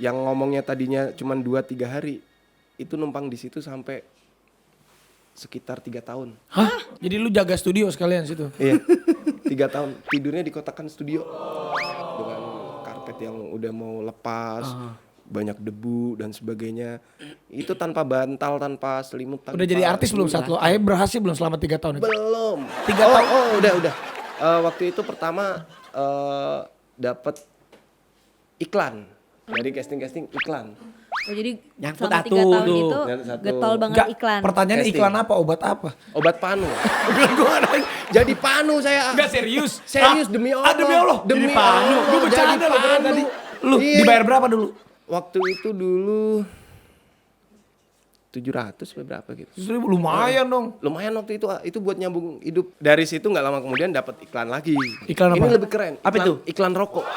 Yang ngomongnya tadinya cuma 2-3 hari, itu numpang di situ sampai sekitar 3 tahun. Hah? Jadi lu jaga studio sekalian situ? Iya, 3 tahun. Tidurnya di kotakan studio dengan karpet yang udah mau lepas, banyak debu dan sebagainya. Itu tanpa bantal, tanpa selimut. Tanpa Udah jadi artis belum saat lo? Akhirnya berhasil belum selama 3 tahun itu? Belum. 3 tahun? Oh udah. Waktu itu pertama dapat iklan dari casting iklan. Oh jadi Nyangkut selama 3 atu tahun tuh. itu Satu. getol banget Enggak, iklan. pertanyaannya Casting. iklan apa? Obat apa? Obat panu. Jadi panu saya. Enggak serius? Serius demi Allah. Demi Allah? Demi Jadi panu. Allah. Gue bercanda Jadi loh panu. tadi. Lu Iya. dibayar berapa dulu? Waktu itu dulu 700 berapa gitu. Justru lumayan dong. Lumayan waktu itu buat nyambung hidup. Dari situ nggak lama kemudian dapat iklan lagi. Iklan apa? Ini lebih keren. Apa Iklan- itu? Iklan rokok.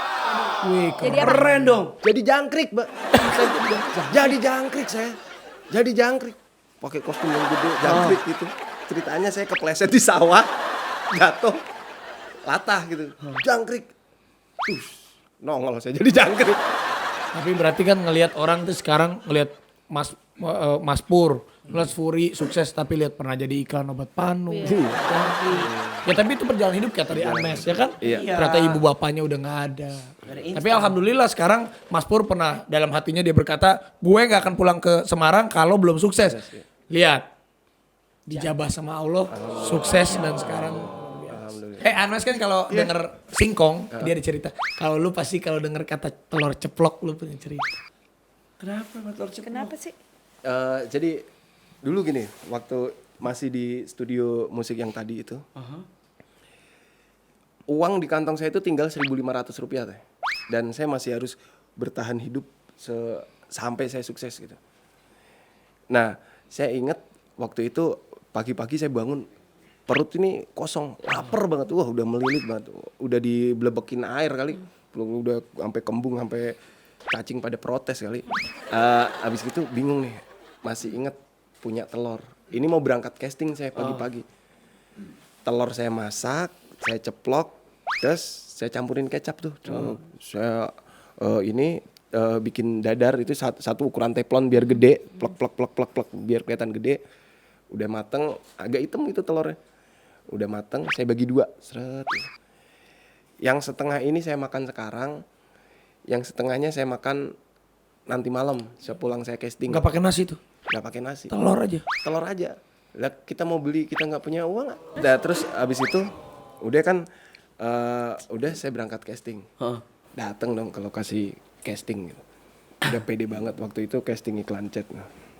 Wih, Jadi apa? Keren dong. Jadi jangkrik, Mbak. Jadi jangkrik saya. Jadi jangkrik. Pakai kostum yang gede, jangkrik gitu. Ceritanya saya kepleset di sawah, jatuh, latah gitu. Jangkrik. Nongol saya jadi jangkrik. Tapi berarti kan ngelihat orang tuh sekarang ngelihat Mas Pur, ngelihat Furi sukses tapi lihat pernah jadi iklan obat panu. Ya tapi itu perjalanan hidup kayak tadi Anmes ya kan? Iya. Ternyata ibu bapaknya udah nggak ada. instan. Tapi alhamdulillah sekarang Mas Pur pernah dalam hatinya dia berkata, gue nggak akan pulang ke Semarang kalau belum sukses. Lihat, dijabah sama Allah, sukses dan sekarang. Anmes kan kalau denger singkong dia ada cerita. Kalau lu pasti kalau denger kata telur ceplok lu punya cerita. Kenapa sih? Jadi dulu gini, waktu masih di studio musik yang tadi itu, uang di kantong saya itu tinggal 1.500 rupiah teh. Dan saya masih harus bertahan hidup sampai saya sukses gitu. Nah, saya ingat waktu itu pagi-pagi saya bangun, perut ini kosong, lapar banget, wah udah melilit banget, udah diblebekin air kali, belum udah sampai kembung, sampai cacing pada protes kali. Abis itu bingung nih, masih inget punya telur. Ini mau berangkat casting saya pagi-pagi. Telur saya masak, saya ceplok, terus saya campurin kecap tuh. Saya bikin dadar itu satu ukuran teflon biar gede, plek biar kelihatan gede. Udah mateng, agak hitam itu telurnya. Udah mateng, saya bagi 2, seret. Yang setengah ini saya makan sekarang, yang setengahnya saya makan nanti malam sepulang saya casting. Nggak pakai nasi tuh, Nggak pakai nasi. telur aja. Telur aja. Lah kita mau beli, kita nggak punya uang. Nah, terus abis itu udah kan udah saya berangkat casting. Dateng dong ke lokasi casting gitu. Udah pede banget waktu itu casting iklan cat.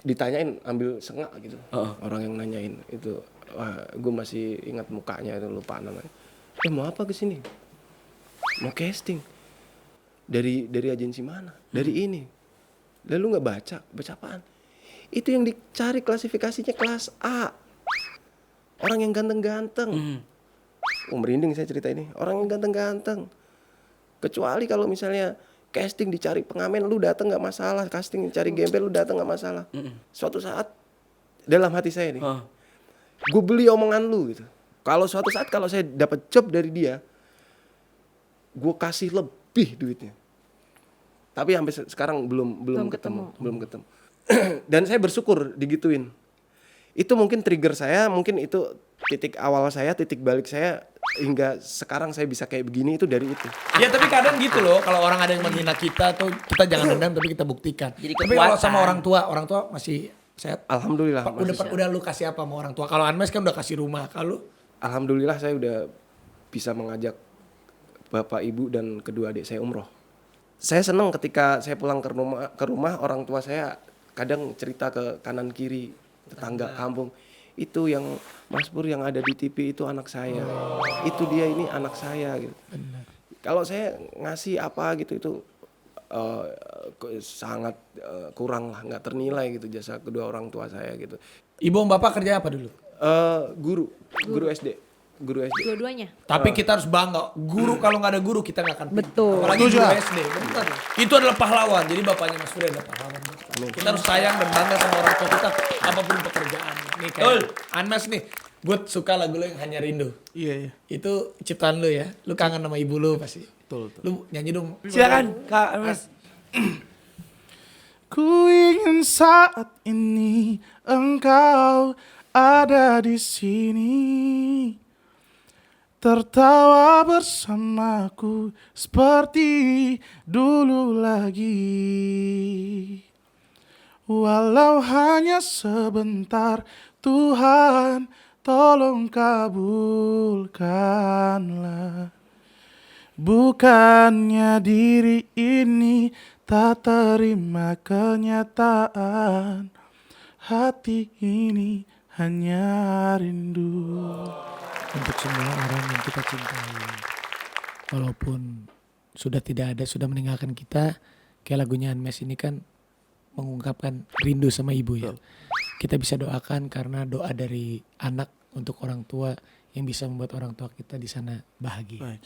Ditanyain ambil sengak gitu. Orang yang nanyain itu, wah, gue masih ingat mukanya itu, lupa namanya. Mau apa kesini? Mau casting. Dari agensi mana? Dari ini. Lalu nggak baca apaan? Itu yang dicari klasifikasinya kelas A. Orang yang ganteng-ganteng. Merinding saya cerita ini. Orang yang ganteng-ganteng. Kecuali kalau misalnya casting dicari pengamen, lu datang nggak masalah. Casting dicari gembel, lu datang nggak masalah. Suatu saat dalam hati saya nih, gue beli omongan lu gitu. Kalau suatu saat kalau saya dapat job dari dia, gue kasih lebih duitnya. Tapi sampai sekarang belum ketemu. Dan saya bersyukur digituin. Itu mungkin trigger saya, mungkin itu titik awal saya, titik balik saya hingga sekarang saya bisa kayak begini itu dari itu. Ya tapi kadang gitu loh, kalau orang ada yang menghina kita tuh kita jangan dendam tapi kita buktikan. Jadi Tapi kalau kekuatan. sama orang tua masih sehat. Alhamdulillah. Udah lu kasih apa sama orang tua? Kalau Anmes kan udah kasih rumah, kalau Alhamdulillah saya udah bisa mengajak bapak ibu dan kedua adik saya umroh. Saya senang ketika saya pulang ke rumah orang tua saya kadang cerita ke kanan kiri tetangga kampung, itu yang Mas Pur yang ada di TV itu anak saya, itu dia ini anak saya gitu. Kalau saya ngasih apa gitu itu sangat kurang lah, nggak ternilai gitu jasa kedua orang tua saya gitu. ibu sama bapak kerja apa dulu? Guru SD. Dua-duanya. Tapi kita harus bangga. Guru kalau nggak ada guru kita nggak akan pintar. Betul. Apalagi guru SD. Benar. Itu adalah pahlawan. Jadi bapaknya Mas Furi adalah pahlawan. Kita harus sayang dan bangga sama orang tua kita apapun pekerjaan. Nih kayak Anmes nih. Gue suka lagu lo yang Hanya Rindu. Iya. Itu ciptaan lu ya. Lu kangen sama ibu lu pasti. Betul. Lu nyanyi dong. Silakan Kak Mas. Ku ingin saat ini engkau ada di sini, tertawa bersamaku seperti dulu lagi. Walau hanya sebentar, Tuhan tolong kabulkanlah. Bukannya diri ini tak terima kenyataan, hati ini hanya rindu. Untuk semua orang yang kita cintai, walaupun sudah tidak ada, sudah meninggalkan kita, kayak lagunya Unmesh ini kan mengungkapkan rindu sama ibu ya. Kita bisa doakan karena doa dari anak untuk orang tua yang bisa membuat orang tua kita di sana bahagia.